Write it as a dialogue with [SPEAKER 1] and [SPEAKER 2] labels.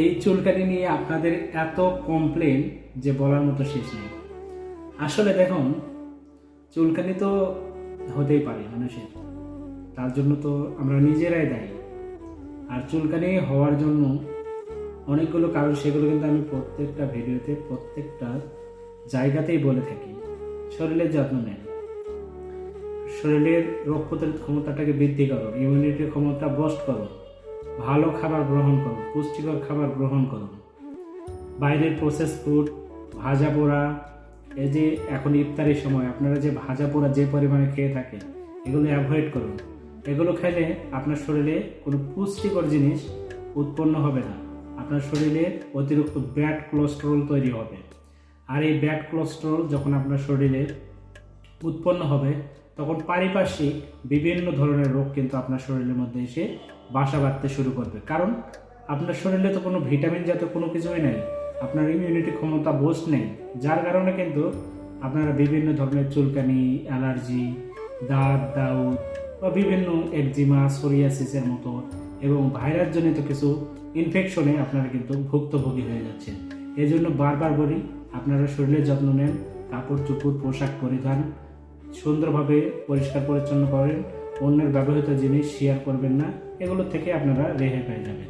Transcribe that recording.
[SPEAKER 1] এই চুলকানি নিয়ে আপনাদের এত কমপ্লেন যে বলার মতো শেষ নেই। আসলে দেখুন, চুলকানি তো হতেই পারে মানুষের, তার জন্য তো আমরা নিজেরাই দায়ী। আর চুলকানি হওয়ার জন্য অনেকগুলো কারণ, সেগুলো কিন্তু আমি প্রত্যেকটা ভিডিওতে প্রত্যেকটা জায়গাতেই বলে থাকি। শরীরের যত্ন নেন, শরীরের রোগ প্রতিরোধ ক্ষমতাটাকে বৃদ্ধি করুন, ইমিউনিটি ক্ষমতা বুস্ট করুন, ভালো খাবার গ্রহণ করুন, পুষ্টিকর খাবার গ্রহণ করুন। বাইরের প্রসেস ফুড, ভাজা পোড়া, এই যে এখন ইফতারের সময় আপনারা যে ভাজা পোড়া যে পরিমাণে খেয়ে থাকেন, এগুলো অ্যাভয়েড করুন। এগুলো খেলে আপনার শরীরে কোনো পুষ্টিকর জিনিস উৎপন্ন হবে না, আপনার শরীরে অতিরিক্ত ব্যাড কোলেস্টেরল তৈরি হবে। আর এই ব্যাড কোলেস্টেরল যখন আপনার শরীরে উৎপন্ন হবে, তখন পারিপার্শ্বিক বিভিন্ন ধরনের রোগ কিন্তু আপনার শরীরের মধ্যে এসে বাসা বাঁধতে শুরু করবে। কারণ আপনার শরীরে তো কোনো ভিটামিন জাতীয় কোনো কিছুই নেই, আপনার ইমিউনিটি ক্ষমতা বুস্ট নেই, যার কারণে কিন্তু আপনারা বিভিন্ন ধরনের চুলকানি, অ্যালার্জি, দাউদ বা বিভিন্ন একজিমা, সোরিয়াসিসের মতো এবং ভাইরাসজনিত কিছু ইনফেকশনে আপনারা কিন্তু ভুক্তভোগী হয়ে যাচ্ছেন। এই জন্য বারবার বলি, আপনারা শরীরের যত্ন নেন, কাপড় চোপড় পোশাক পরিধান সুন্দরভাবে পরিষ্কার পরিচ্ছন্ন করেন, অন্যের ব্যবহৃত জিনিস শেয়ার করবেন না, এগুলো থেকে আপনারা রেহাই পেয়ে যাবেন।